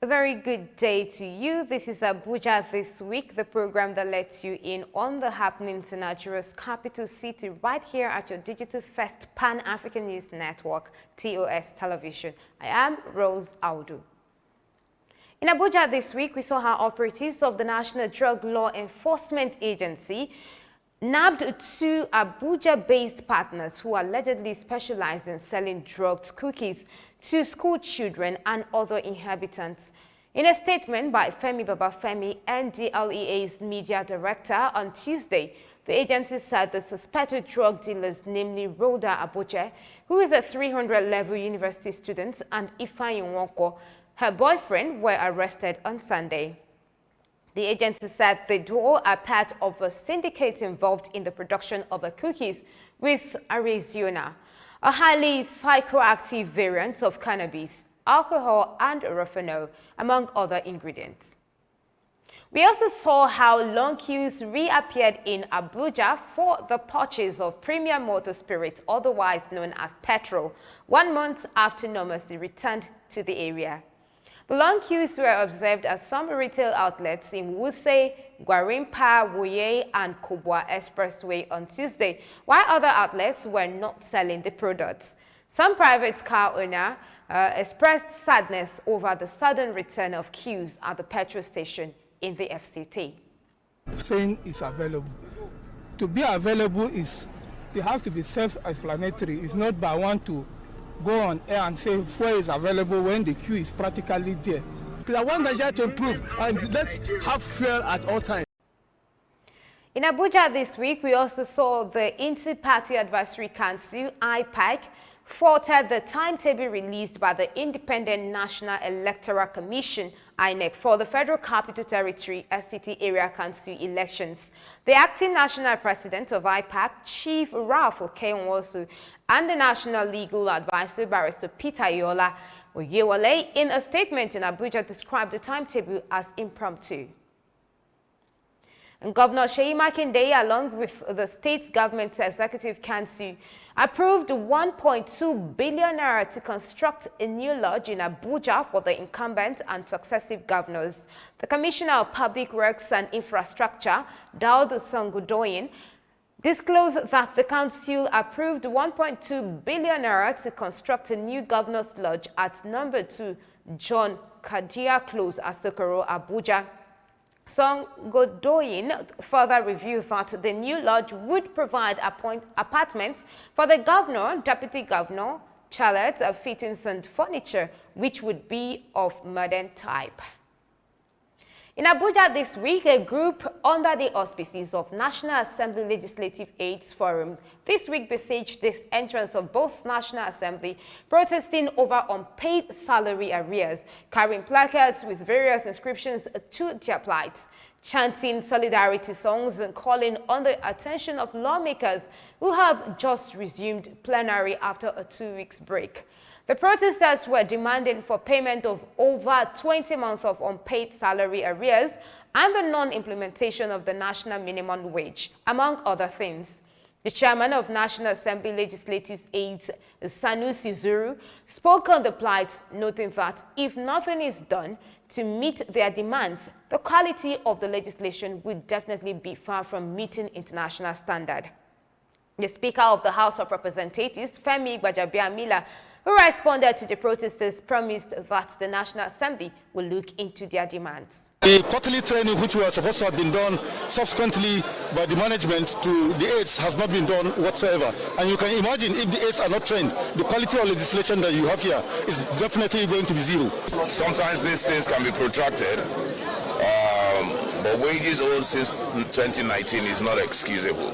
A very good day to you. This is Abuja This Week, the program that lets you in on the happenings in Nigeria's capital city right here at your digital first Pan-African News Network, TOS Television. I am Rose Audu. In Abuja this week, we saw how operatives of the National Drug Law Enforcement Agency nabbed two Abuja-based partners who allegedly specialized in selling drugged cookies to school children and other inhabitants. In a statement by Femi Babafemi, NDLEA's media director, on Tuesday, the agency said the suspected drug dealers, namely Rhoda Abuja, who is a 300-level university student, and Ifeanyi Nwoko, her boyfriend, were arrested on Sunday. The agency said the duo are part of a syndicate involved in the production of the cookies with Arizona, a highly psychoactive variant of cannabis, alcohol, and refinol, among other ingredients. We also saw how long queues reappeared in Abuja for the purchase of premium motor spirits, otherwise known as petrol, 1 month after normalcy returned to the area. The long queues were observed at some retail outlets in Wuse, Gwarimpa, Wuye, and Kubwa Expressway on Tuesday, while other outlets were not selling the products. Some private car owners expressed sadness over the sudden return of queues at the petrol station in the FCT. Saying it's available. To be available is, it has to be self-explanatory. It's not by one to go on air and say fuel is available when the queue is practically there. I want Nigeria to improve and let's have fuel at all times. In Abuja this week, we also saw the Inter-Party Advisory Council, IPAC, faulted the timetable released by the Independent National Electoral Commission, INEC, for the Federal Capital Territory FCT Area Council elections. The acting national president of IPAC, Chief Ralph Okenwosu, and the National Legal Advisor, Barrister Peter Yola Oyewole, in a statement in Abuja, described the timetable as impromptu. And Governor Seyi Makinde, along with the state government's executive council, approved 1.2 billion naira to construct a new lodge in Abuja for the incumbent and successive governors. The Commissioner of Public Works and Infrastructure, Daud Sangudoyin, disclosed that the council approved 1.2 billion naira to construct a new governor's lodge at number 2 John Kadia Close, Asokoro, Abuja. Sangudoyin further revealed that the new lodge would provide apartments for the governor, deputy governor, chalets, fittings, and furniture, which would be of modern type. In Abuja this week, a group under the auspices of National Assembly Legislative Aids Forum this week besieged the entrance of both National Assembly, protesting over unpaid salary arrears, carrying placards with various inscriptions to their plight, chanting solidarity songs and calling on the attention of lawmakers who have just resumed plenary after a 2-week break. The protesters were demanding for payment of over 20 months of unpaid salary arrears and the non-implementation of the national minimum wage, among other things. The chairman of National Assembly Legislative Aids, Sanusi Zuru, spoke on the plight, noting that if nothing is done to meet their demands, the quality of the legislation will definitely be far from meeting international standard. The Speaker of the House of Representatives, Femi Gbajabiamila, who responded to the protesters, promised that the National Assembly will look into their demands. The quarterly training, which was supposed to have been done subsequently by the management to the aides, has not been done whatsoever. And you can imagine if the aides are not trained, the quality of legislation that you have here is definitely going to be zero. Sometimes these things can be protracted, but wages owed since 2019 is not excusable.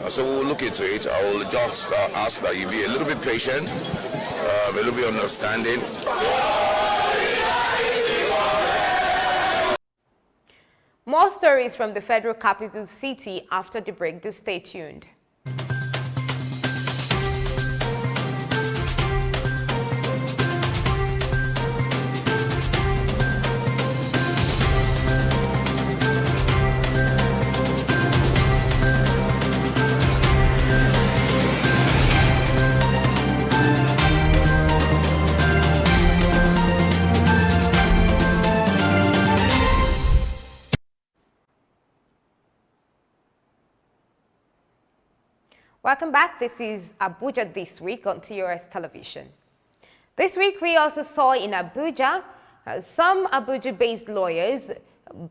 So we'll look into it. I will just ask that you be a little bit patient, a little bit understanding. More stories from the Federal Capital City after the break. Do stay tuned. Welcome back. This is Abuja This Week on TOS Television. This week, we also saw in Abuja some Abuja-based lawyers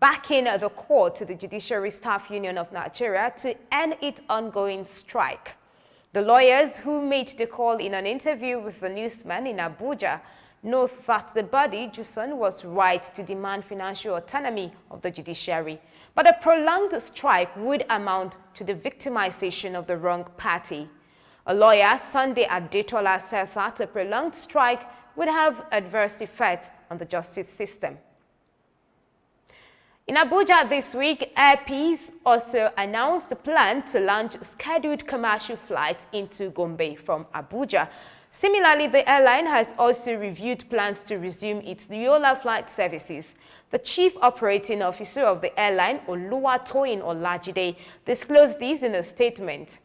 backing the call to the Judiciary Staff Union of Nigeria to end its ongoing strike. The lawyers who made the call in an interview with the newsman in Abuja note that the body, JUSON, was right to demand financial autonomy of the judiciary, but a prolonged strike would amount to the victimization of the wrong party. A lawyer, Sunday Adetola, said that a prolonged strike would have adverse effects on the justice system. In Abuja this week, Air Peace also announced the plan to launch scheduled commercial flights into Gombe from Abuja. Similarly, the airline has also reviewed plans to resume its Yola flight services. The chief operating officer of the airline, Oluwatoyin Olajide, disclosed this in a statement.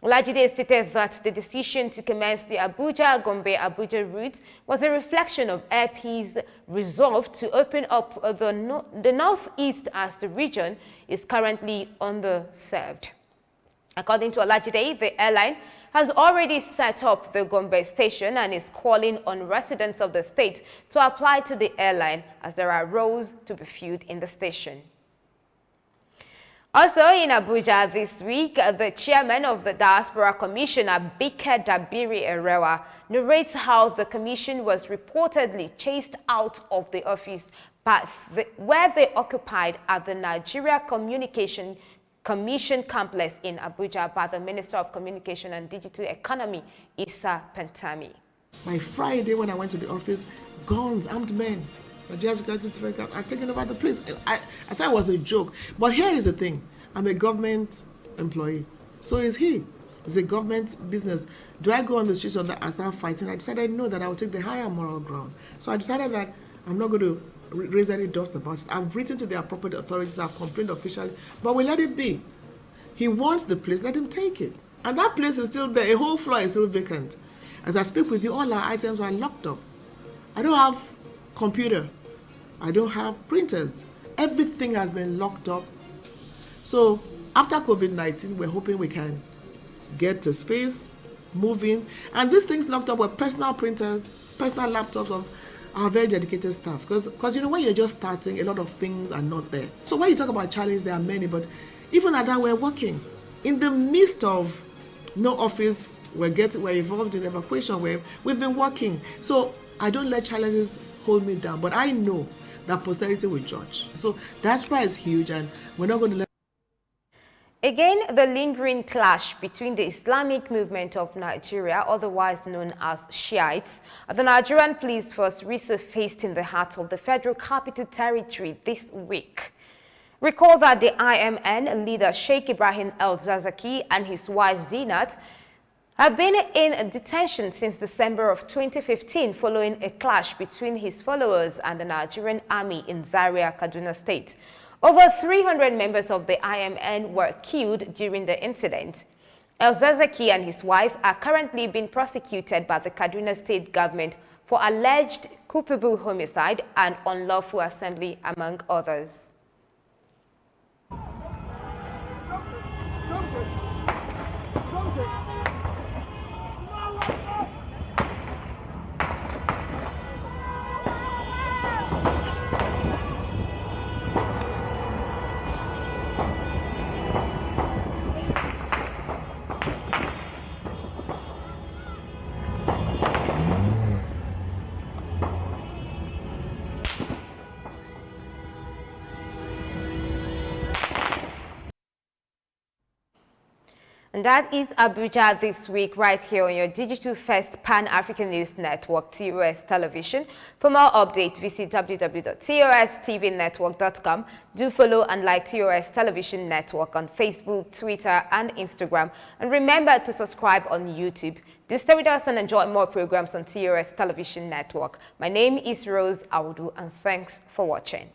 Olajide stated that the decision to commence the Abuja-Gombe-Abuja route was a reflection of Air Peace's resolve to open up the northeast as the region is currently underserved. According to Olajide, the airline has already set up the Gombe station and is calling on residents of the state to apply to the airline as there are roles to be filled in the station. Also in Abuja this week, the chairman of the Diaspora Commission, Abike Dabiri Erewa, narrates how the commission was reportedly chased out of the office where they occupied at the Nigeria Commission complex in Abuja by the Minister of Communication and Digital Economy, Issa Pentami. By Friday, when I went to the office, guns, armed men, Nigerian security certificates are taking over the place. I thought it was a joke. But here is the thing. I'm a government employee. So is he. It's a government business. Do I go on the streets and start fighting? I decided no, that I will take the higher moral ground. So I decided that I'm not going to raise any dust about it. I've written to the appropriate authorities. I've complained officially. But we let it be. He wants the place. Let him take it. And that place is still there. A whole floor is still vacant. As I speak with you, all our items are locked up. I don't have computer. I don't have printers. Everything has been locked up. So after COVID-19, we're hoping we can get to space, move in. And these things locked up were personal printers, personal laptops of our very dedicated staff. Because you know, when you're just starting, a lot of things are not there. So when you talk about challenges, there are many, but even at that, we're working. In the midst of no office, we're involved in evacuation wave, we've been working. So I don't let challenges hold me down, but I know that posterity will judge. So Diaspora is huge, and we're not going to let. Again, the lingering clash between the Islamic movement of Nigeria, otherwise known as Shiites, and the Nigerian police force resurfaced in the heart of the Federal Capital Territory this week. Recall that the IMN leader Sheikh Ibrahim El-Zakzaky and his wife Zinat have been in detention since December of 2015 following a clash between his followers and the Nigerian army in Zaria, Kaduna State. Over 300 members of the IMN were killed during the incident. El-Zakzaky and his wife are currently being prosecuted by the Kaduna State government for alleged culpable homicide and unlawful assembly, among others. And that is Abuja This Week, right here on your digital-first Pan-African News Network, TOS Television. For more updates, visit www.tostvnetwork.com. Do follow and like TOS Television Network on Facebook, Twitter, and Instagram. And remember to subscribe on YouTube. Do stay with us and enjoy more programs on TOS Television Network. My name is Rose Audu, and thanks for watching.